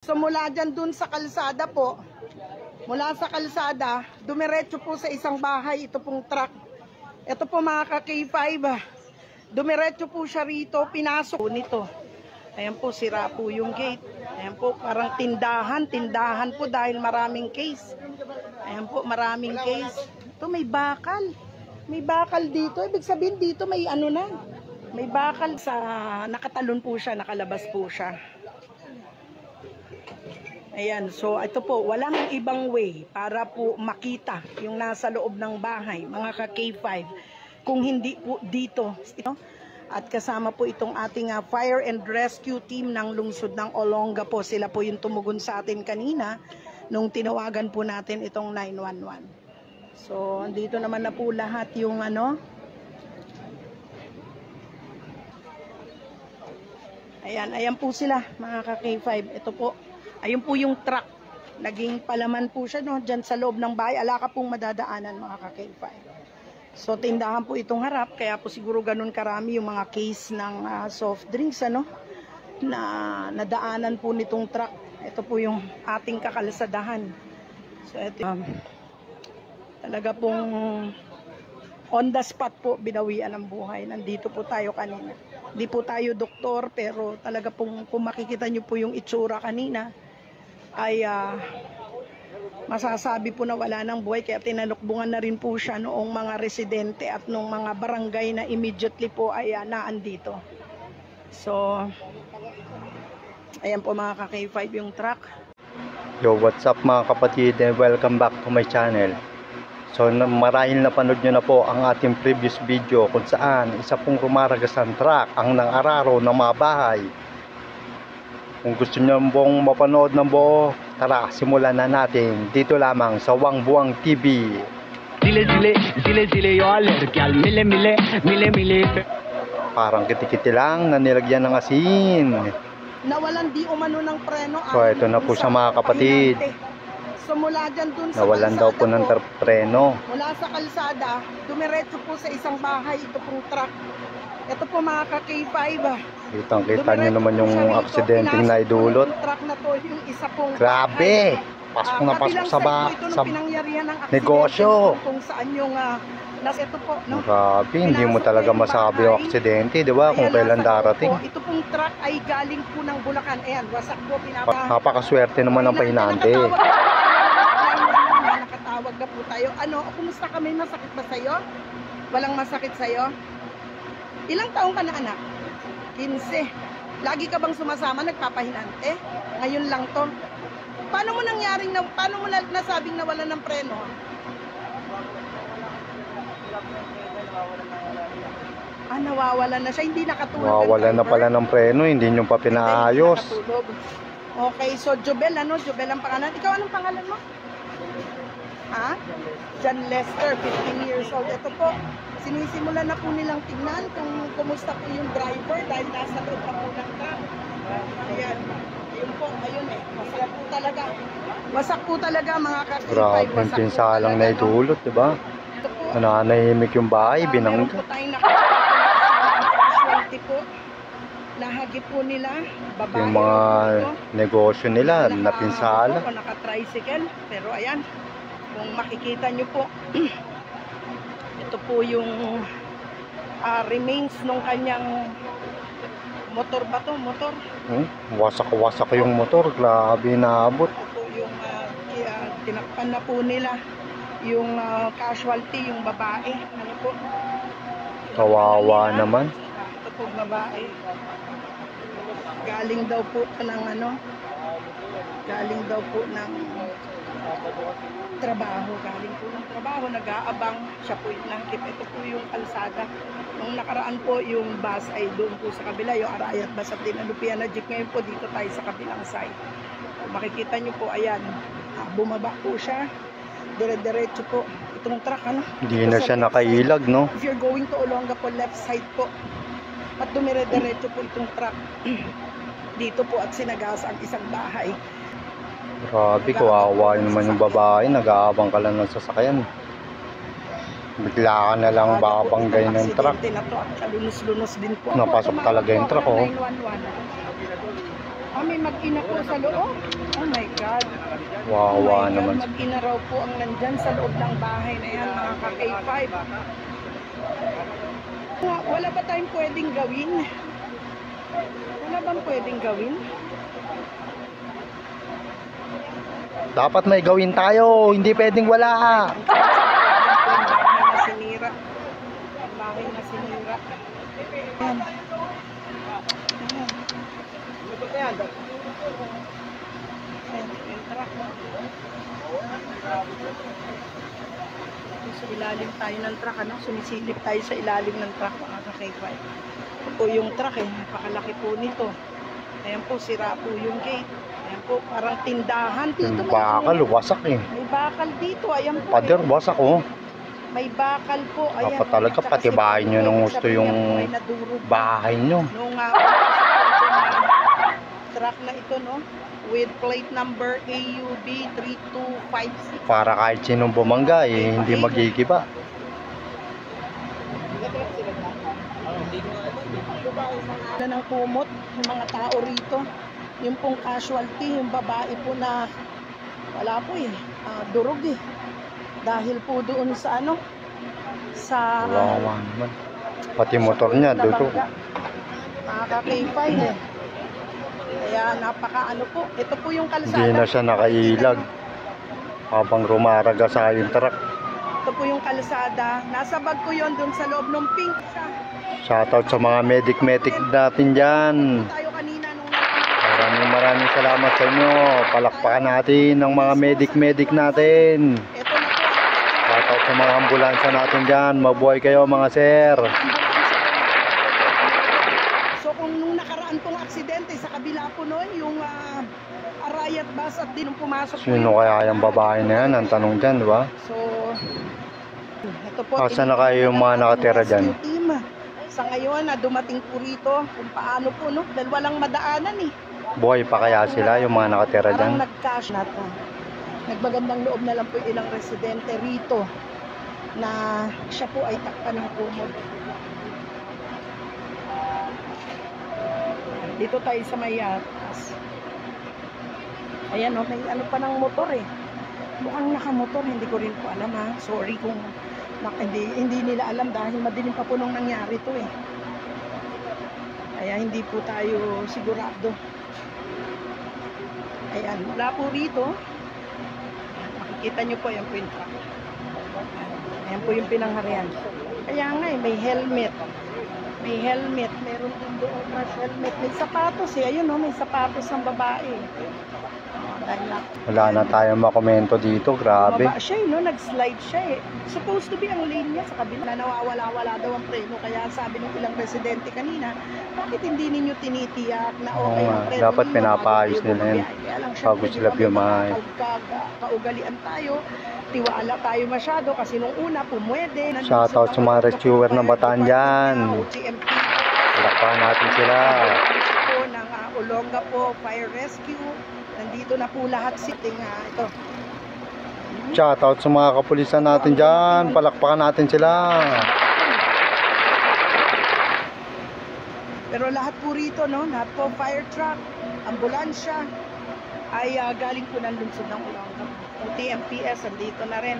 So mula dyan dun sa kalsada po, mula sa kalsada, dumiretso po sa isang bahay, ito pong truck. Ito po mga ka-K5, dumiretso po siya rito, pinasok po nito. Ayan po, sira po yung gate. Ayan po, parang tindahan po dahil maraming case. Ayan po, maraming case. Ito may bakal. May bakal dito, ibig sabihin dito may ano na. May bakal sa, nakatalon po siya, nakalabas po siya. Ayan, so ito po, walang ibang way para po makita yung nasa loob ng bahay, mga ka-K5, kung hindi po dito. At kasama po itong ating fire and rescue team ng lungsod ng Olonga po. Sila po yung tumugon sa atin kanina nung tinawagan po natin itong 911. So, andito naman na po lahat yung ano. Ayan, ayan po sila, mga ka-K5. Ito po. Ayun po yung truck. Naging palaman po siya no, dyan sa loob ng bahay. Ala ka pong madadaanan mga ka-K5. So tindahan po itong harap. Kaya po siguro ganun karami yung mga case ng soft drinks ano, na nadaanan po nitong truck. Ito po yung ating kakalsadahan. So ito, talaga pong on the spot po binawian ng buhay. Nandito po tayo kanina. Hindi po tayo doktor pero talaga pong kung makikita nyo po yung itsura kanina ay masasabi po na wala ng buhay, kaya tinalukbungan na rin po siya noong mga residente at noong mga barangay na immediately po ay naandito. So ayan po mga ka-K5 yung truck. Yo, what's up mga kapatid and welcome back to my channel. So marahil napanood nyo na po ang ating previous video kung saan isa pong rumaragasang truck ang nang-araro ng mga bahay. Kung gusto nyo pong mapanood ng buo, tara simulan na natin dito lamang sa Wang Buang TV. Parang kiti-kiti lang na nilagyan ng asin. Nawalan di umano ng preno. So ito na po sa mga kapatid. So mula dyan dun sa nawalan daw po ng preno. Mula sa kalsada, dumiretso po sa isang bahay, ito pong truck. Ito po mga ka-K5. Kitang-kita nyo naman yung aksidenteng naidulot. Truck na to, yung isa pong grabe! Pasok na pasok sa negosyo. Kung saan yung nasa ito po, no? Grabe, hindi mo talaga masabi yung aksidente, di ba? Kung kailan darating. Ito pong truck ay galing po ng Bulacan. Ayan, wasak po, napakaswerte naman ng pahinante. Nakatawag na po tayo. Ano, kumusta kami? Masakit ba sa'yo? Walang masakit sa'yo? Ilang taong ka na anak? 15. Lagi ka bang sumasama, nagpapahinante? Ngayon lang to. Paano mo nangyaring, paano mo nasabing nawalan ng preno? Nawawalan na siya, hindi nakatulog. Nawawalan na pala ng preno, hindi nyo pa pinaayos. Okay, so Jobel, ano? Jobel ang pangalan. Ikaw, anong pangalan mo? Ha? John Lester, 15 years old. Ito po, sinisimulan na po nilang tignan kung kumusta po yung driver dahil nasa loob na po ng truck. Ayan. Ayun po, ayun eh. Wasak po talaga. Wasak po talaga mga ka-K5. Grabe, yung pinsalang na idulot, diba? Nananahimik yung bahay, binangga. Meron po tayong nakakaswerte po. Nahagip po nila. Babae yung mga negosyo nila, napinsala. Naka-tricycle. Pero ayan, kung makikita nyo po, ito po yung remains ng kanyang motor ba to? Motor? Wasak-wasak yung motor. Grabe naabot. Ito po yung tinakpan na po nila yung casualty, yung babae. Ano po? Kawawa naman. Ito po babae. Galing daw po ng ano? Galing daw po ng trabaho. Galing po ng trabaho. Nag-aabang. Siya po yung langkip. Ito po yung kalsada. Nung nakaraan po, yung bus ay doon po sa kabila. Yung Arayat Bus at Dinalupian na jeep. Ngayon po, dito tayo sa kabilang side. Makikita nyo po, ayan. Bumaba po siya. Dire-diretso po. Itong truck, ano? Hindi na siya nakailag, no? If you're going to Olonga po, left side po. At dumire-diretso po itong truck. Dito po at sinagasa ang isang bahay. Grabe, kawawa naman yung babae. Nag-aabang ka lang ng sasakyan. Bigla ka na lang babanggay ng truck. Lunos-lunos din po. Napasok talaga yung truck, oh. May mag-ina po sa loob. Oh my God. Wawa naman. Mag-ina raw po ang nandyan sa loob ng bahay na yan, mga ka-K5. Wala ba tayong pwedeng gawin? Wala bang pwedeng gawin? Dapat may gawin tayo, hindi pwedeng wala. Ang bahay na sinira. Ang bahay na sinira. Ayan. Ayan. Ayan, yung truck. Sa ilalim tayo ng truck, ano? Sumisilip tayo sa ilalim ng truck, mga ka-K5. Ito po yung truck, napakalaki po nito. Ayan po, sira po yung gate. Ayan po, parang tindahan. Dito, Yung bakal, wasak eh. may bakal dito, ayan po. Pader, wasak oh. May bakal po, ayan. Dapat talaga Tsaka pati bahay nyo nung gusto yung may nadurog. bahay nyo. Nung truck na ito, no? With plate number AUB 3256. Para kahit sinong bumangga eh, hindi magigiba. Na ng kumot, yung mga tao rito. Yung pong casualty, yung babae po na wala po eh, durog eh. Dahil po doon sa ano, sa Wawa naman. Pati motor niya, duto. Nakaka-K5 eh. Kaya napaka ano po, ito po yung kalsada. Hindi na siya nakailag. Habang rumaraga sa yung truck. Ito po yung kalsada. Nasa bag ko yon doon sa loob ng pink. Shoutout sa mga medic natin dyan. Tayo kanina nung Maraming salamat sa inyo. Palakpakan natin ng mga medic natin. ito na po. Shoutout sa mga ambulansya natin dyan. Mabuhay kayo mga sir. So kung nung nakaraan pong aksidente sa kabila po noon, yung Arayat bus at din nung pumasok po Sino kaya yung babae na yan? Ang tanong dyan, di ba? So, ito po. Asa na kayo yung mga nakatira dyan? Rescue team. Sa ngayon, dumating po rito kung paano po, no? Dahil walang madaanan eh. Buhay pa kaya sila yung mga nakatira dyan? Parang nag-cash na to. Nagbagandang loob na lang po ilang residente rito na siya po ay takpan ng kumot. Dito tayo sa may taas. Ayan o, may ano pa ng motor eh. Mukhang nakamotor, hindi ko rin po alam ha. Sorry kung hindi nila alam dahil madilim pa po nung nangyari to eh. Kaya hindi po tayo sigurado. Ayan, wala po rito. Makikita nyo po, yan po yung truck. Ayan po yung pinangharian. Kaya nga eh, may helmet. May helmet, meron din doon crash helmet. May sapatos eh, ayun o, may sapatos ng babae. Wala na tayong makomento dito, grabe. Maba siya no, nag-slide siya eh. Supposed to be ang lane niya sa kabila. Nawawala-wala daw ang preno. Kaya sabi ng ilang residente kanina, bakit hindi ninyo tinitiyak na okay ang preno dapat ninyo pinapaayos nila yan bago sila bumahay. Kaugalian tayo, tiwala tayo masyado kasi nung una pumwede. Shoutout sa mga rescuer ng Bataan dyan. Palakpakan natin sila. Po ng Olonga po, Fire Rescue. Nandito na po lahat sitting ito. Shoutout sa mga kapulisan natin dyan. Palakpakan natin sila. Pero lahat po rito, no, lahat po fire truck, ambulansya, ay galing po ng lungsod ng Olonga. Yung TMPS, andito na rin.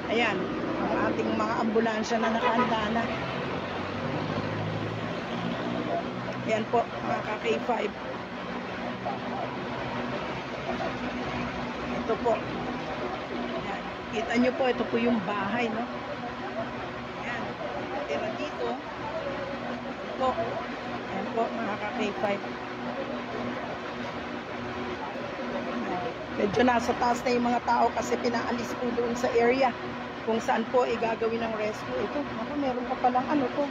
Ayan, ang ating mga ambulansya na nakahanda na. Ayan po, mga ka-K5. Ito po. Ayan. Kita nyo po, ito po yung bahay, no? Ayan. Tira dito. Ito. Ayan po, mga ka-K5. Medyo nasa taas na yung mga tao kasi pinaalis po doon sa area kung saan po igagawin ng rescue. Ito, ako meron pa palang ano to.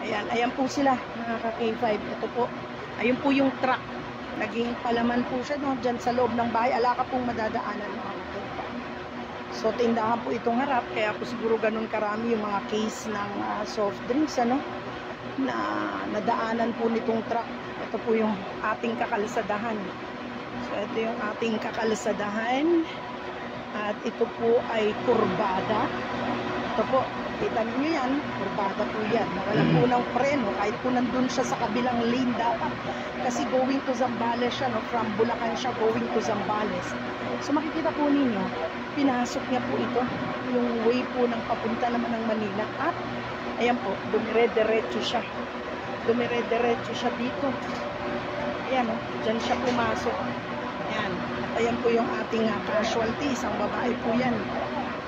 Ayan, ayan po sila, mga ka-K5. Ito po. Ayun po yung truck. Naging palaman po siya no, dyan sa loob ng bahay. Alaka pong madadaanan mga ka-K5. So, tindahan po itong harap. Kaya po siguro ganun karami yung mga case ng soft drinks, ano, na nadaanan po nitong truck. Ito po yung ating kakalsadahan. So, ito yung ating kakalsadahan. At ito po ay kurbada. Ito po, kita niyo yan, kurbada po yan. Wala po ng preno, kahit po nandun siya sa kabilang lane dapat. Kasi going to Zambales siya, no? From Bulacan siya going to Zambales. So makikita po ninyo, pinasok niya po ito, yung way po ng papunta naman ng Manila. At, ayan po, dumire-diretso siya. Dumire-diretso siya dito. Ayan, no? Diyan siya pumasok. Ayan. At ayan po yung ating casualty, isang babae po yan.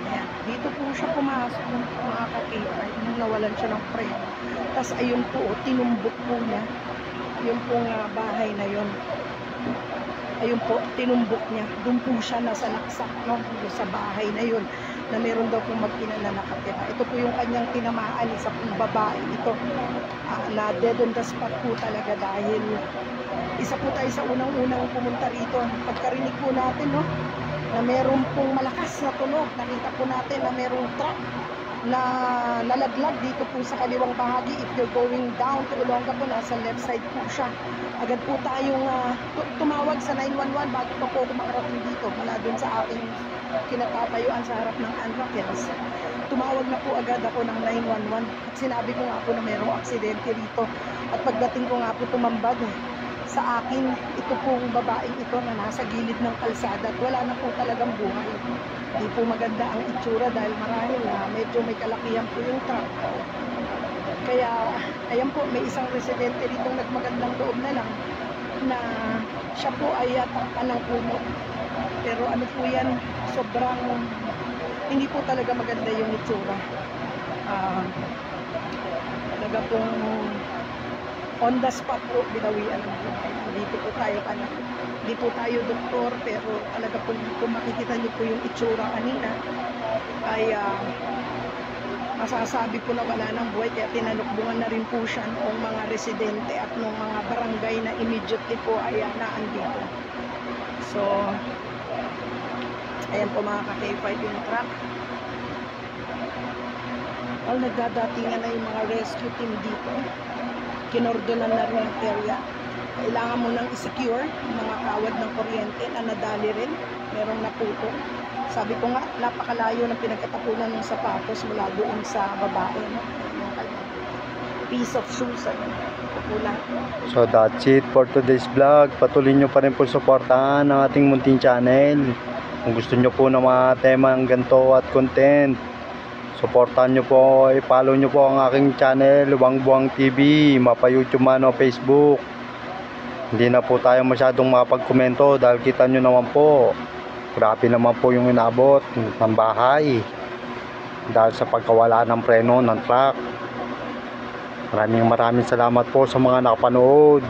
Ayan, dito po siya pumasok mga kakitay nung nawalan siya ng preno. Tapos ayun po, tinumbok po niya yung pong bahay na yun. Ayun po, tinumbok niya. Doon po siya nasa laksak, no? Sa bahay na yun na meron daw pong mag-ina na nakatira. Ito po yung kanyang tinamaan, isa pong babae ito na dead on the spot po talaga dahil isa po tayo sa unang-unang pumunta rito. Pagkarinig po natin, no? Na meron pong malakas na tunog. Nakita po natin na merong truck na nalaglag dito po sa kaliwang bahagi. If you're going down to Olonga po, nasa left side po siya. Agad po tayong tumawag sa 911 bago pa po kumarating dito. Mula dun sa aking kinatatayuan sa harap ng Anrakels. Tumawag na po agad ako ng 911 at sinabi ko nga po na merong aksidente rito. At pagdating ko nga po tumambad sa akin, ito pong babaeng ito na nasa gilid ng kalsada at wala na po talagang buhay. Hindi po maganda ang itsura dahil marahil na medyo may kalakihan po yung truck. Kaya, ayan po, may isang residente rito nagmagandang loob na lang na siya po ay takpan ng puno. Pero ano po yan, sobrang hindi po talaga maganda yung itsura. Talaga pong on the spot po, binawian ng buhay. Dito po tayo hindi po tayo doktor, pero talaga po kung makikita niyo po yung itsura kanina, ay masasabi po na wala ng buhay, kaya tinalukbungan na rin po siya noong mga residente at noong mga barangay na immediately po ay naandito. So, ayan po mga ka-K5 yung truck. Well, nagdadatingan na yung mga rescue team dito. Kinordonan na rin ang area. Kailangan mo nang i-secure yung mga kawad ng kuryente na nadali rin. Merong naputo. Sabi ko nga, napakalayo ng pinagkatapunan ng sapatos mula doon sa babae. No? Yung piece of shoes. Pula. So that's it for today's vlog. Patuloy nyo pa rin po suportahan ang ating munting channel. Kung gusto nyo po ng mga temang ganito at content, suportahan nyo po, i-follow nyo po ang aking channel, Wang Buang TV, mapa YouTube man o Facebook. Hindi na po tayo masyadong makapag-komento dahil kita nyo naman po, grabe naman po yung inabot ng bahay dahil sa pagkawala ng preno ng truck. Maraming salamat po sa mga nakapanood.